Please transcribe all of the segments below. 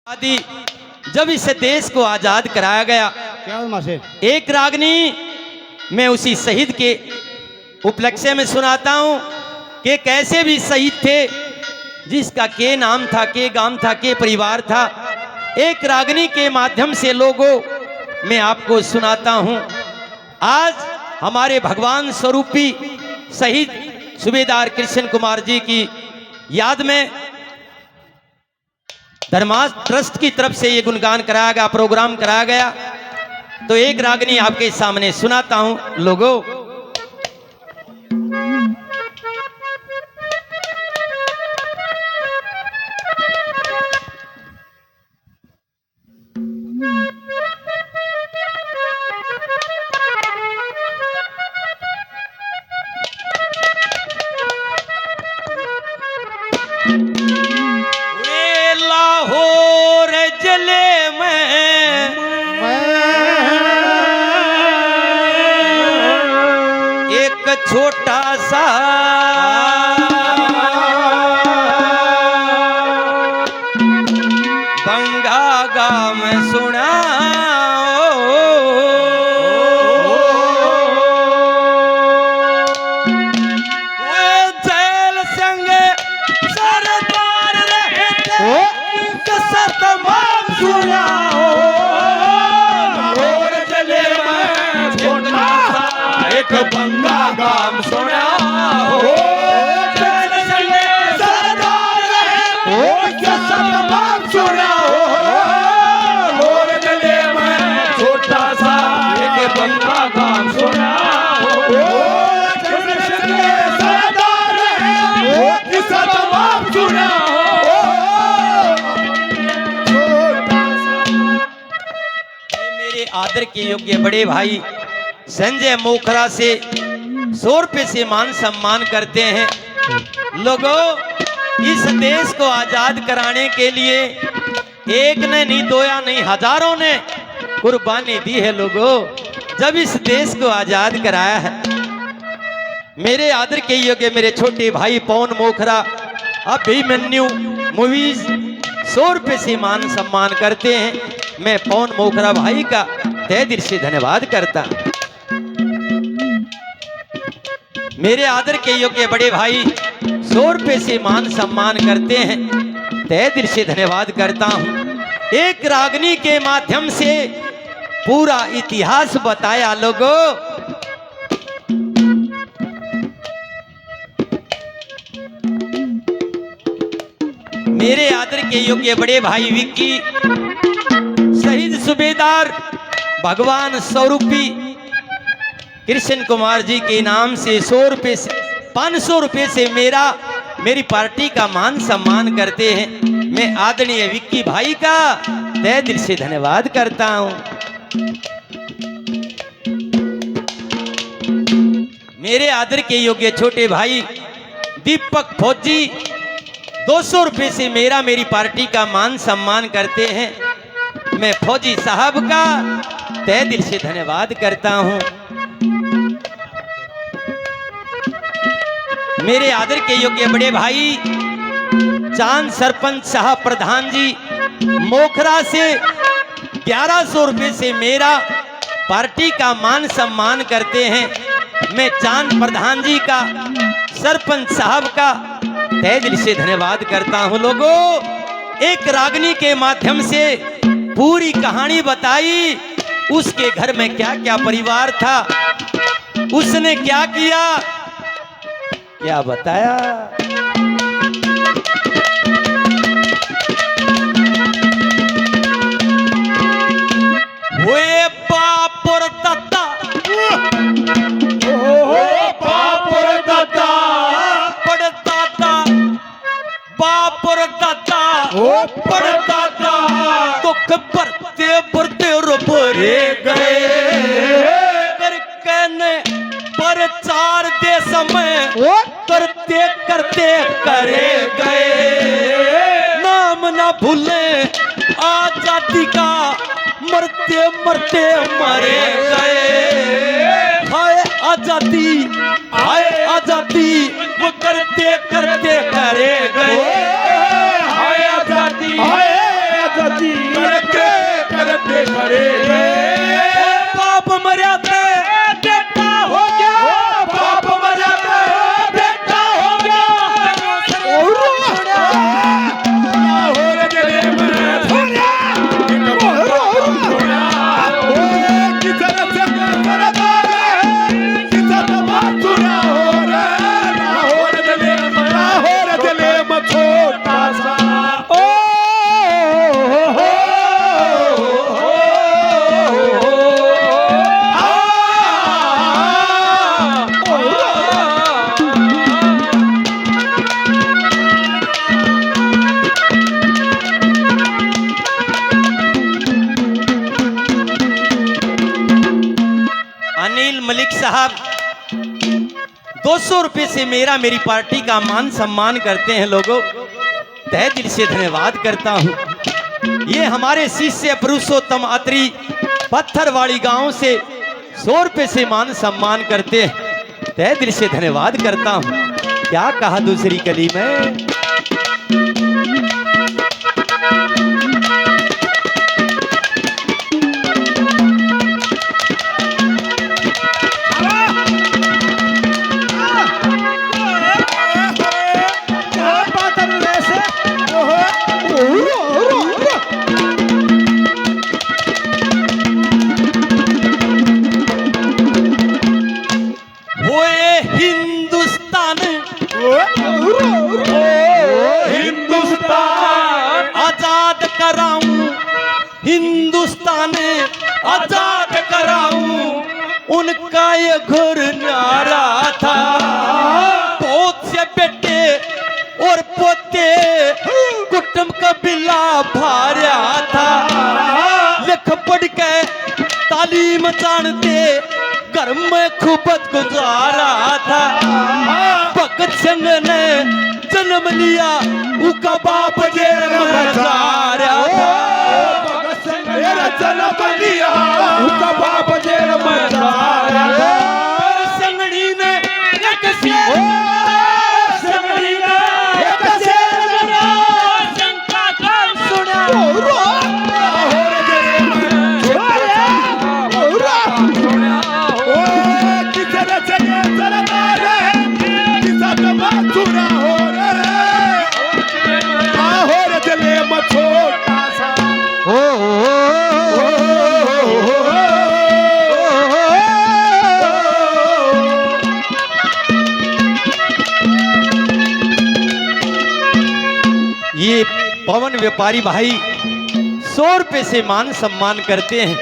आदि जब इस देश को आजाद कराया गया, एक रागनी मैं उसी शहीद के उपलक्ष्य में सुनाता हूं कि कैसे भी शहीद थे जिसका के नाम था, के गांव था, के परिवार था। एक रागनी के माध्यम से लोगों मैं आपको सुनाता हूं। आज हमारे भगवान स्वरूपी शहीद सूबेदार कृष्ण कुमार जी की याद में धर्मास ट्रस्ट की तरफ से ये गुणगान कराया गया, प्रोग्राम कराया गया। तो एक रागनी आपके सामने सुनाता हूं लोगों। लाहौर जिले में एक छोटा सा बंगा गांव सुना, बंगा गाम सुना हो सरदार रहे सतमाम सुना हो और गले में छोटा सा एक बंगा गाम सुना हो सरदार रहे सतमाम सुना हो। मेरे आदर के योग्य बड़े भाई संजय मोखरा से 100 रुपये से मान सम्मान करते हैं। लोगों, इस देश को आजाद कराने के लिए एक ने नहीं, दो या नहीं, हजारों ने कुर्बानी दी है। लोगों, जब इस देश को आजाद कराया है, मेरे आदर के योग्य मेरे छोटे भाई पवन मोखरा अभिमन्यु मूवीज 100 रुपये से मान सम्मान करते हैं। मैं पवन मोखरा भाई का तहे दिल से धन्यवाद करता हूं। मेरे आदर के योग्य बड़े भाई 100 रुपये से मान सम्मान करते हैं, तहे दिल से धन्यवाद करता हूं। एक रागनी के माध्यम से पूरा इतिहास बताया। लोगों, मेरे आदर के योग्य बड़े भाई विक्की शहीद सूबेदार भगवान स्वरूपी कृष्ण कुमार जी के नाम से 100 रुपये से 500 रुपये से मेरी पार्टी का मान सम्मान करते हैं। मैं आदरणीय विक्की भाई का तहे दिल से धन्यवाद करता हूं। मेरे आदर के योग्य छोटे भाई दीपक फौजी 200 रुपये से मेरी पार्टी का मान सम्मान करते हैं। मैं फौजी साहब का तहे दिल से धन्यवाद करता हूं। मेरे आदर के योग्य बड़े भाई चांद सरपंच साहब प्रधान जी मोखरा से 1100 रुपये से पार्टी का मान सम्मान करते हैं। मैं चांद प्रधान जी का, सरपंच साहब का तहे दिल से धन्यवाद करता हूं। लोगों, एक रागनी के माध्यम से पूरी कहानी बताई। उसके घर में क्या क्या परिवार था, उसने क्या किया, क्या बताया। वे बापुर दत्ता, बापुर दत्ता, पड़दाता, बापुर दत्ता, पड़दाता, दुख भरते भरते रुपरे गए कहने पर 4 देश में करते करते करे गए। नाम ना भूले आजादी का, मरते मरते मरे गए। हाय आजादी, हाय आजादी, वो करते करते करे गए। हाय आजादी, हाय आजादी। जी करके करते करे बाप मर्या ते बेटा हो गया बाप मरा बेटा हो गया हो रे जले में छोड़ा किधर से सरदार किधर बात सुना हो रे जले में छोटा सा अनिल मलिक साहब 200 रुपए से मेरी पार्टी का मान सम्मान करते हैं लोगों। तहे दिल से धन्यवाद करता हूँ। ये हमारे शिष्य पुरुषोत्तम अत्री पत्थरवाड़ी गांव से 100 रुपए से मान सम्मान करते हैं। तहे दिल से धन्यवाद करता हूँ। क्या कहा दूसरी कली में? हिंदुस्तान आजाद कराऊं उनका ये घुर न्यारा था। बहुत से बेटे और पोते कुटुंब का बिला भार्या था। लिख पढ़ के तालीम जानते घर में खूबत गुजारा था। भगत सिंह ने जन्म लिया उनका बाप जेल में जारा था। जन्म लिया उनका बाप जेल में जाया संगड़ी ने एक शेर संगड़ी ने एक शेर सुना शंका का सुना हो रे जेल में सुना ओ किसने चले सरदार किसने बात सुना हो रे जले में छोटा सा ये पवन व्यापारी भाई 100 रुपए से मान सम्मान करते हैं।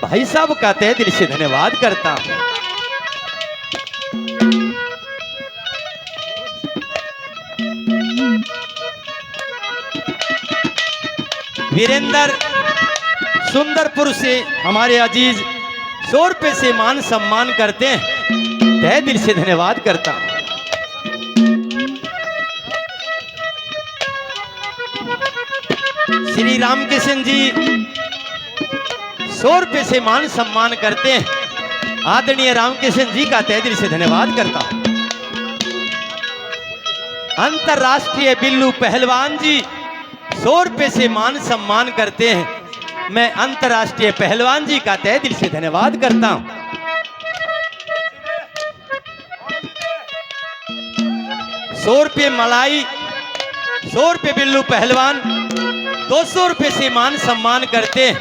भाई साहब का तहे दिल से धन्यवाद करता हूं। वीरेंद्र सुंदरपुर से हमारे अजीज 100 रुपए से मान सम्मान करते हैं। तहे दिल से धन्यवाद करता हूं। श्री रामकिशन जी 100 रुपए से मान सम्मान करते हैं। आदरणीय रामकिशन जी का तहे दिल से धन्यवाद करता हूं। अंतरराष्ट्रीय बिल्लू पहलवान जी 100 रुपए से मान सम्मान करते हैं। मैं अंतरराष्ट्रीय पहलवान जी का तहे दिल से धन्यवाद करता हूं। 100 रुपये मलाई 100 रुपये बिल्लू पहलवान 200 रुपये से मान सम्मान करते हैं।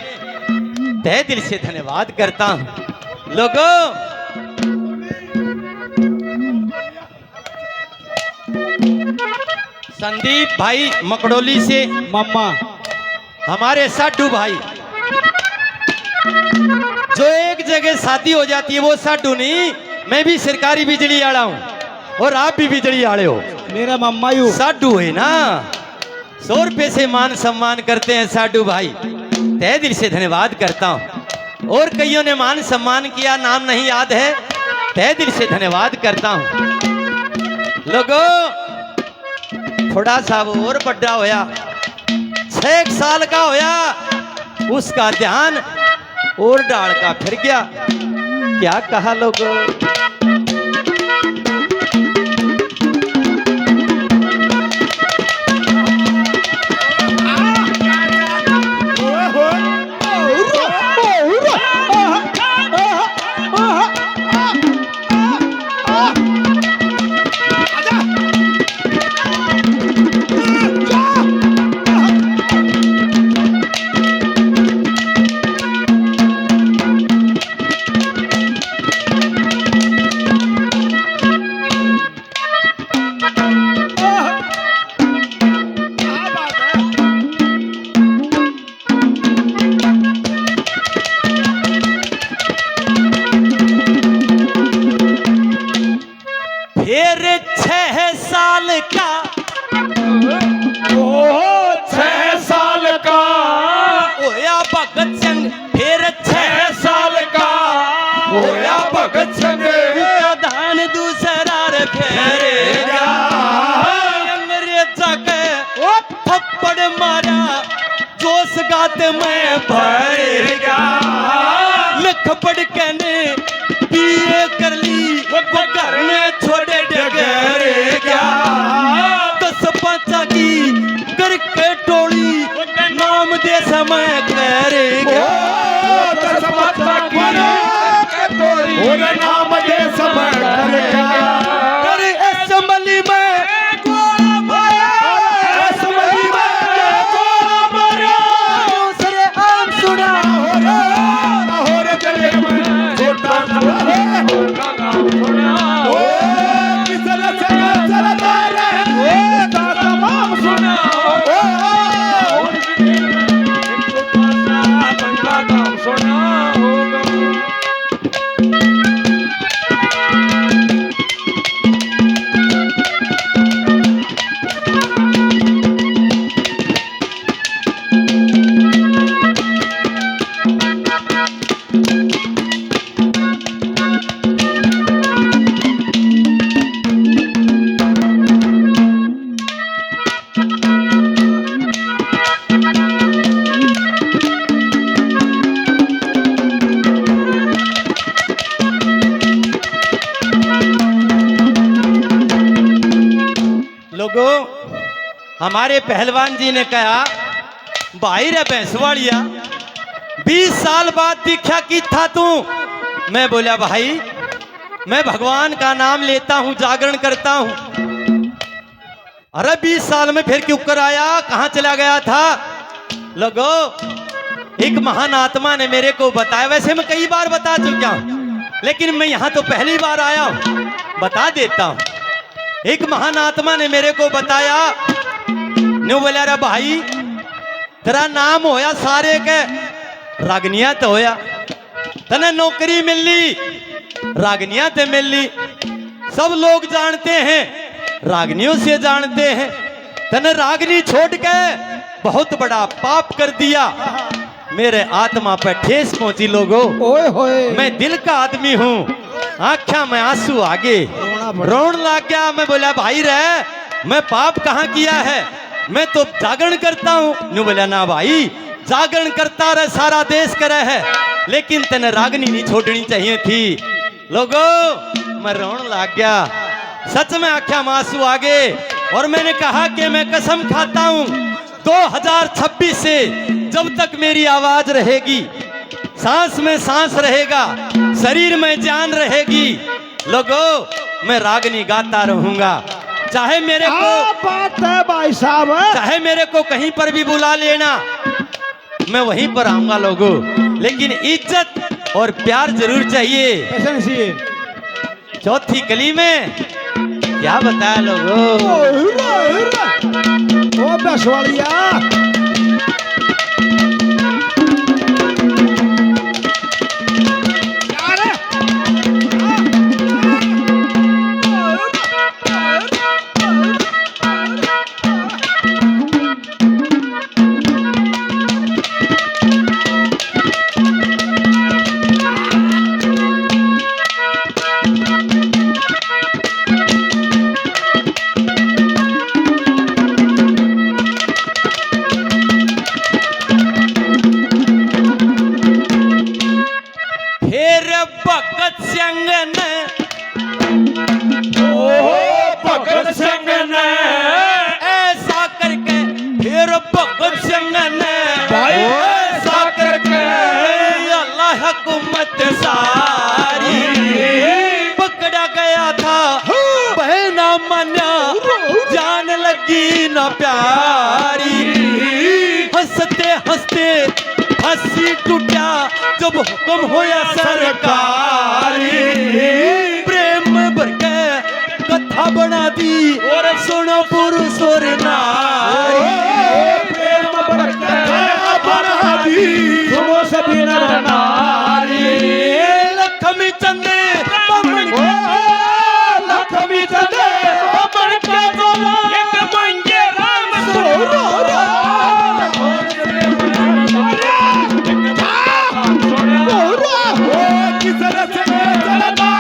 तहे दिल से धन्यवाद करता हूं। लोगों संदीप भाई मकड़ोली से मम्मा हमारे साडू भाई जो एक जगह शादी हो जाती है वो साडू नहीं, मैं भी सरकारी बिजली वाला हूं और आप भी बिजली वाले हो। मेरा मम्मा यू साडू है ना। 100 रुपये से मान सम्मान करते हैं साडू भाई। तहे दिल से धन्यवाद करता हूं। और कईयों ने मान सम्मान किया, नाम नहीं याद है। तहे दिल से धन्यवाद करता हूं। लोगों थोड़ा सा वो और बड़ा होया 6 साल का होया, उसका ध्यान और डाल का फिर गया। क्या कहा लोगों? गोद में भर गया, लिख पढ़ के ने बीए कर ली, वो घर में छोड़े डगर गया। 10 पाँचा की करके टोली, नाम दे समय करेगा। 10 पाँचा की टोली, नाम दे समय करेगा। अरे असम्बली में गोला मारा, असम्बली में गोला मारा, दूसरे आम सुना लाहौर जिले में छोटा नाम सुना। ओ किसने चलता रहे दादा नाम सुना। लाहौर जिले में छोटा नाम सुना होगा। लोगों, हमारे पहलवान जी ने कहा, भाई रे भैंसवाड़िया 20 साल बाद दीक्षा की था तू। मैं बोला भाई मैं भगवान का नाम लेता हूं, जागरण करता हूं। अरे 20 साल में फिर क्यों कर आया, कहां चला गया था? लोगों, एक महान आत्मा ने मेरे को बताया, वैसे मैं कई बार बता चुका हूं, लेकिन मैं यहां तो पहली बार आया हूं, बता देता हूं। एक महान आत्मा ने मेरे को बताया, न्यू बोला रे भाई तेरा नाम होया सारे के रागनिया तो होया, तने नौकरी मिली रागनिया ते मिली, सब लोग जानते हैं रागनियों से जानते हैं। तने रागनी छोड़ के बहुत बड़ा पाप कर दिया, मेरे आत्मा पे ठेस पहुंची। लोगों, ओए होए, मैं दिल का आदमी हूँ, आँखों में आंसू आगे रोन लग गया। मैं बोला भाई रे मैं पाप कहाँ किया है, मैं तो जागरण करता हूँ। न्यू बोला ना भाई जागरण करता रहे, सारा देश करे है, लेकिन तने रागनी नहीं छोड़नी चाहिए थी। लोगों, मैं रोन लग गया, सच में आँखों में आंसू आगे। और मैंने कहा कि मैं कसम खाता हूँ 2026 से जब तक मेरी आवाज रहेगी, सांस में सांस रहेगा, शरीर में जान रहेगी, लोगों मैं रागनी गाता रहूंगा। चाहे मेरे को बात है भाई साहब, चाहे मेरे को कहीं पर भी बुला लेना, मैं वहीं पर आऊंगा लोगों, लेकिन इज्जत और प्यार जरूर चाहिए। कैसे नसीब? चौथी कली में क्या बताया लोगों? ओ बसवाड़िया, भगत सिंह ने, भगत सिंह ने ऐसा करके, फिर भगत सिंह ने ऐसा करके अल्लाह हुकूमत सारी पकड़ा गया था, बहना मना जान लगी न प्यारी। हंसते हंसते हंसी टूटा जब हुक्म होया सरकारी, प्रेम भर के कथा बना दी और सुनो पुरुष और नारी। प्रेम भर के कथा बना दी, सुनो सभी नर नारी। लक्ष्मी चंदे लक्ष्मी चंदे बन के बोला, एक मंगे राम किस तरह से चलता